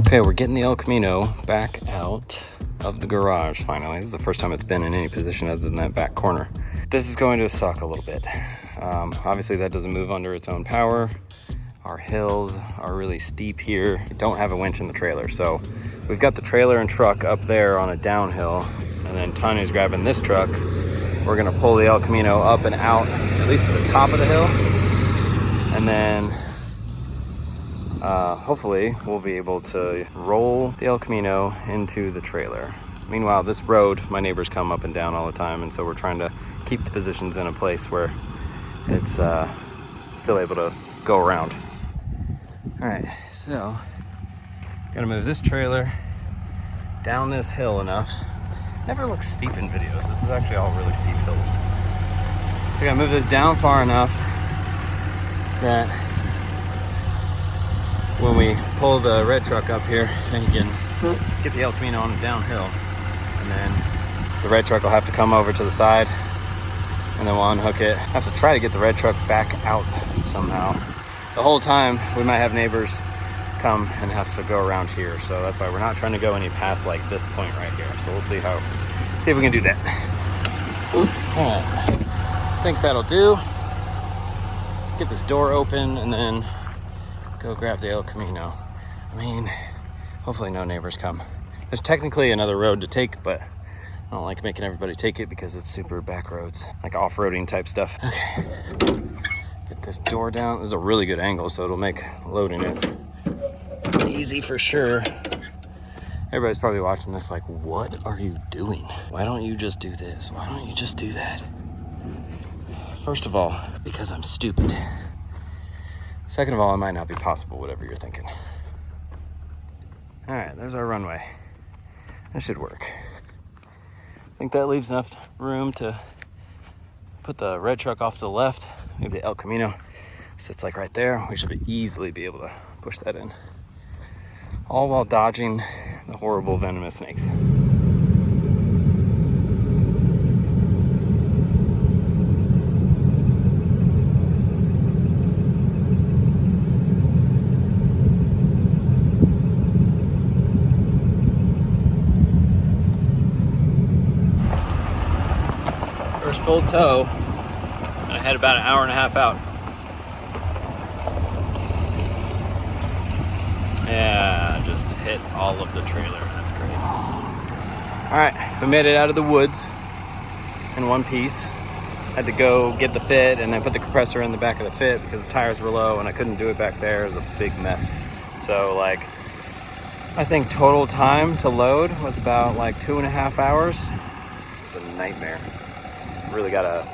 Okay, we're getting the El Camino back out of the garage finally. This is the first time it's been in any position other than that back corner. This is going to suck a little bit. Obviously that doesn't move under its own power. Our hills are really steep here. We don't have a winch in the trailer, so we've got the trailer and truck up there on a downhill, and then Tanya's grabbing this truck. We're gonna pull the El Camino up and out, at least to the top of the hill, and then hopefully we'll be able to roll the El Camino into the trailer. Meanwhile, this road, my neighbors come up and down all the time, and so we're trying to keep the positions in a place where it's still able to go around. All right, so gotta move this trailer down this hill enough. Never looks steep in videos. This is actually all really steep hills. So I gotta move this down far enough that when we pull the red truck up here, then you can get the El Camino on the downhill, and then the red truck will have to come over to the side, and then we'll unhook it. I have to try to get the red truck back out somehow. The whole time we might have neighbors come and have to go around here, so that's why we're not trying to go any past like this point right here. So we'll see if we can do that. I think that'll do. Get this door open and then go grab the El Camino. I mean, hopefully no neighbors come. There's technically another road to take, but I don't like making everybody take it because it's super back roads, like off-roading type stuff. Okay, get this door down. This is a really good angle, so it'll make loading it easy for sure. Everybody's probably watching this like, what are you doing? Why don't you just do this? Why don't you just do that? First of all, because I'm stupid. Second of all, it might not be possible, whatever you're thinking. All right, there's our runway. That should work. I think that leaves enough room to put the red truck off to the left. Maybe the El Camino sits like right there. We should easily be able to push that in. All while dodging the horrible venomous snakes. First full tow, I had about an hour and a half out. Yeah, just hit all of the trailer. That's great. All right, we made it out of the woods in one piece. Had to go get the fit and then put the compressor in the back of the fit because the tires were low and I couldn't do it back there. It was a big mess. So like, I think total time to load was about like 2.5 hours. It was a nightmare. Really gotta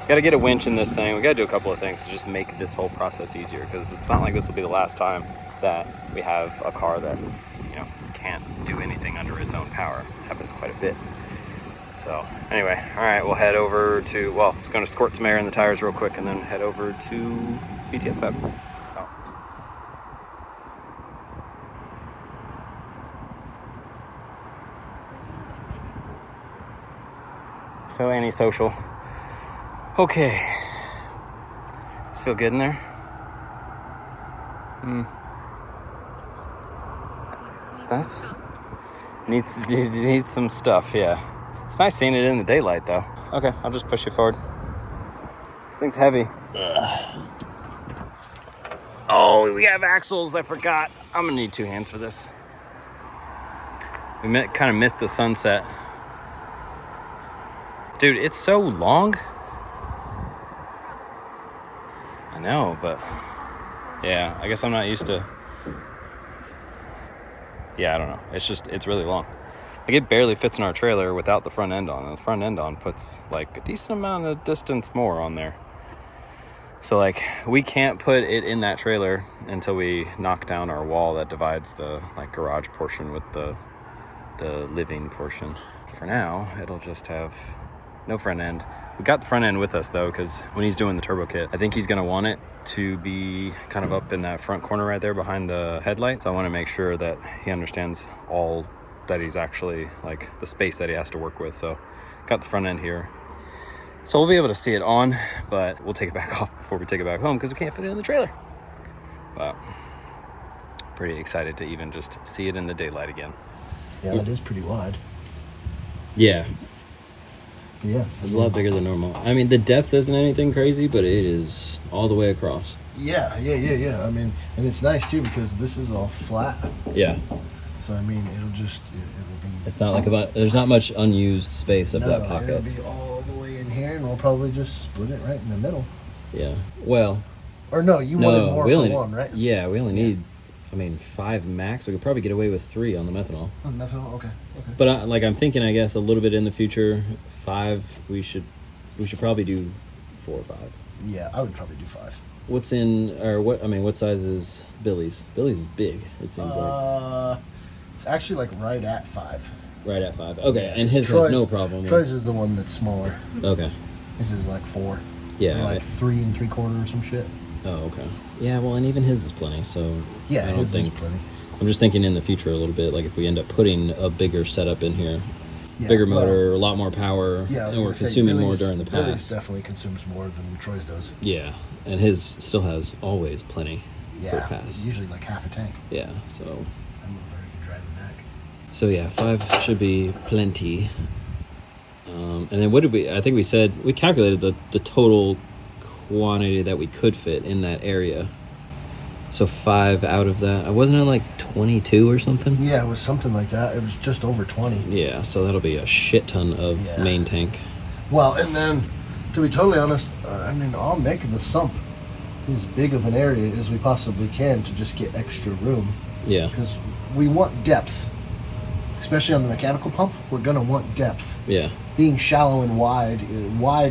get a winch in this thing. We gotta do a couple of things to just make this whole process easier, because it's not like this will be the last time that we have a car that, you know, can't do anything under its own power. It happens quite a bit. So anyway, all right, we'll head over to, well, it's going to squirt some air in the tires real quick and then head over to PTSFab. Oh. So antisocial. Okay. Does it feel good in there? It's nice. Needs some stuff, yeah. It's nice seeing it in the daylight though. Okay, I'll just push you forward. This thing's heavy. Ugh. Oh, we have axles, I forgot. I'm gonna need 2 hands for this. We kind of missed the sunset. Dude, it's so long. I know, but yeah, I guess I'm not used to. Yeah, I don't know. It's really long. Like, it barely fits in our trailer without the front end on. And the front end on puts like a decent amount of distance more on there. So like, we can't put it in that trailer until we knock down our wall that divides the like garage portion with the living portion. For now, it'll just have no front end. We got the front end with us though, because when he's doing the turbo kit, I think he's gonna want it to be kind of up in that front corner right there behind the headlight. So I want to make sure that he understands all that he's actually, like, the space that he has to work with. So got the front end here. So we'll be able to see it on, but we'll take it back off before we take it back home because we can't fit it in the trailer. But pretty excited to even just see it in the daylight again. Yeah, that is pretty wide. Yeah. Yeah. It's a lot bigger than normal. I mean, the depth isn't anything crazy, but it is all the way across. Yeah. I mean, and it's nice too because this is all flat. Yeah. So, I mean, it'll be... It's not like there's not much unused space of that pocket. It'll be all the way in here, and we'll probably just split it right in the middle. Yeah. Well... Or no, you wanted more for one, right? Yeah, we only need, 5 max. We could probably get away with 3 on the methanol. On methanol, okay. But I'm thinking, I guess, a little bit in the future, 5, we should probably do 4 or 5. Yeah, I would probably do 5. What size is Billy's? Billy's is big, it seems like. It's actually like right at 5. Right at 5. Okay, yeah, and his has no problem with... Troy's is the one that's smaller. Okay. His is like 4. Yeah. Or like 3 3/4 or some shit. Oh, okay. Yeah, well, and even his is plenty, so... Yeah, his is plenty. I'm just thinking in the future a little bit, like if we end up putting a bigger setup in here, bigger motor, a lot more power, and we're consuming more during the pass. Billy's definitely consumes more than Troy's does. Yeah, and his still has always plenty per pass. Usually like half a tank. Yeah, so... I'm a very good driving back. So yeah, 5 should be plenty. And then what did I think we said, we calculated the total quantity that we could fit in that area. So 5 out of that, wasn't it like 22 or something? Yeah, it was something like that. It was just over 20. Yeah, so that'll be a shit ton of main tank. Well, and then, to be totally honest, I'll make the sump as big of an area as we possibly can to just get extra room. Yeah. Because we want depth. Especially on the mechanical pump, we're going to want depth. Yeah. Being shallow and wide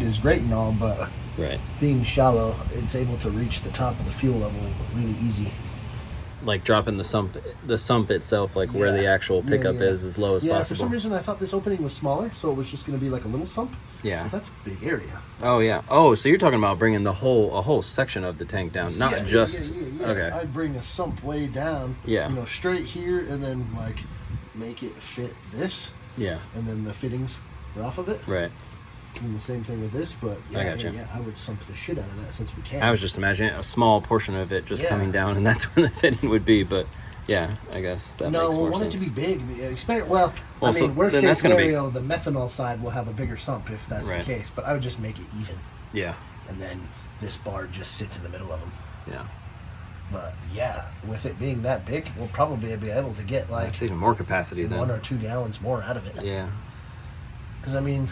is great and all, but right. Being shallow, it's able to reach the top of the fuel level really easy. Like dropping the sump itself, like where the actual pickup is as low as possible. For some reason I thought this opening was smaller, so it was just going to be like a little sump. Yeah. But that's a big area. Oh, yeah. Oh, so you're talking about bringing a whole section of the tank down, not just... Yeah. Okay. I'd bring a sump way down, straight here, and then like make it fit this. Yeah. And then the fittings are off of it. Right. And the same thing with this, but I gotcha. I would sump the shit out of that since we can. I was just imagining a small portion of it just coming down, and that's where the fitting would be. But yeah, I guess that makes more sense. No, we want it to be big. Worst case scenario, the methanol side will have a bigger sump if that's the case. But I would just make it even. Yeah. And then this bar just sits in the middle of them. Yeah. But yeah, with it being that big, we'll probably be able to get like... That's even more capacity then. 1 or 2 gallons more out of it. Yeah. Because it'd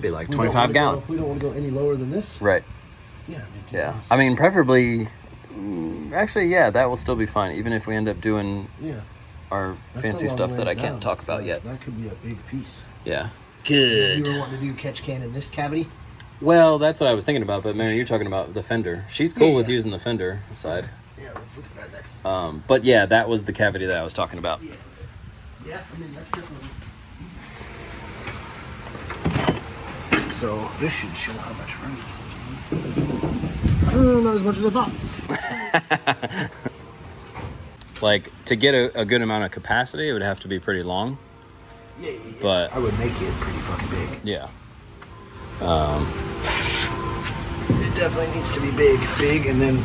be like 25 gallons. We don't want to go any lower than this. Right. Yeah. Preferably... Actually, that will still be fine, even if we end up doing our fancy stuff that I can't talk about yet. That could be a big piece. Yeah. Good. You were wanting to do catch can in this cavity? Well, that's what I was thinking about, but Mary, you're talking about the fender. She's cool with using the fender side. Yeah, let's look at that next. But yeah, that was the cavity that I was talking about. Yeah, that's definitely easy. So this should show how much room. Not as much as I thought. Like, to get a good amount of capacity, it would have to be pretty long. Yeah. But I would make it pretty fucking big. Yeah. It definitely needs to be big, and then,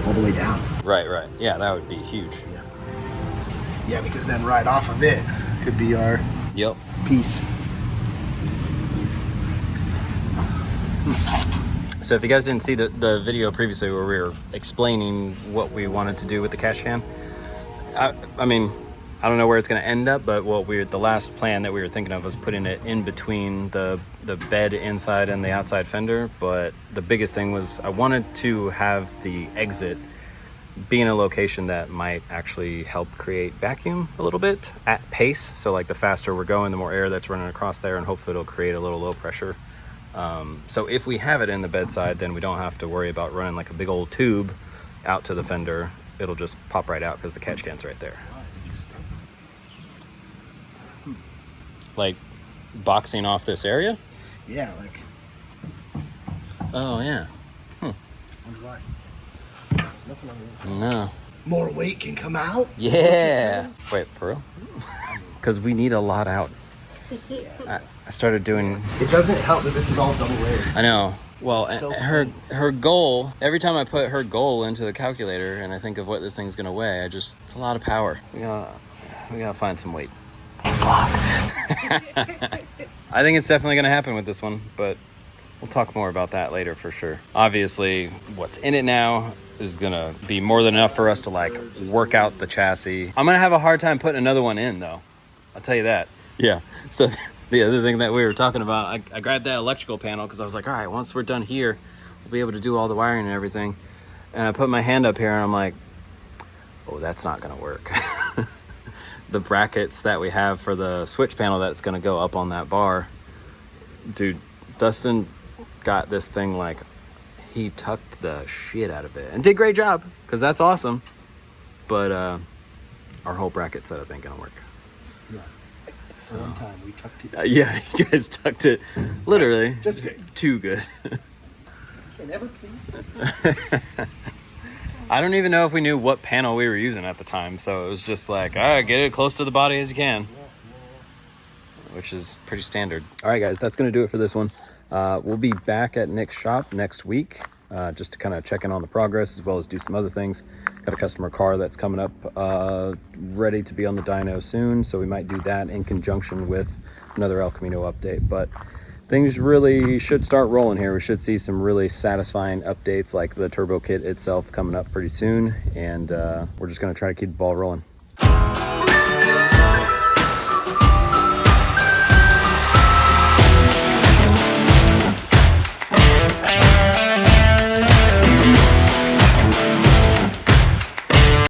all the way down. Right. Yeah, that would be huge. Yeah, because then right off of it could be our piece. So if you guys didn't see the video previously where we were explaining what we wanted to do with the catch can, I don't know where it's going to end up, but the last plan that we were thinking of was putting it in between the bed inside and the outside fender. But the biggest thing was I wanted to have the exit be in a location that might actually help create vacuum a little bit at pace. So like the faster we're going, the more air that's running across there, and hopefully it'll create a little low pressure. So if we have it in the bedside, then we don't have to worry about running like a big old tube out to the fender. It'll just pop right out because the catch can's right there. Like boxing off this area? Yeah, like. Oh, yeah. Wonder why. There's nothing on this. No. More weight can come out? Yeah. Wait, for real? Because we need a lot out. I started doing... It doesn't help that this is all double layered. I know. Well, It's so her goal, every time I put her goal into the calculator and I think of what this thing's gonna weigh, it's a lot of power. We gotta find some weight. I think it's definitely gonna happen with this one, but we'll talk more about that later for sure. Obviously, what's in it now is gonna be more than enough for us to like work out the chassis. I'm gonna have a hard time putting another one in though. I'll tell you that. Yeah, so the other thing that we were talking about, I grabbed that electrical panel because I was like, all right, once we're done here, we'll be able to do all the wiring and everything. And I put my hand up here and I'm like, oh, that's not gonna work. The brackets that we have for the switch panel that's gonna go up on that bar, dude, Dustin got this thing like, he tucked the shit out of it and did a great job because that's awesome. But our whole bracket setup ain't gonna work. Yeah. So one time we tucked it. Yeah, you guys tucked it literally. Just great. Too good. Can never please. I don't even know if we knew what panel we were using at the time, so it was just like, all right, get it close to the body as you can, which is pretty standard. All right, guys, that's going to do it for this one. We'll be back at Nick's shop next week just to kind of check in on the progress as well as do some other things. Got a customer car that's coming up ready to be on the dyno soon, so we might do that in conjunction with another El Camino update. But things really should start rolling here. We should see some really satisfying updates like the turbo kit itself coming up pretty soon, and we're just going to try to keep the ball rolling.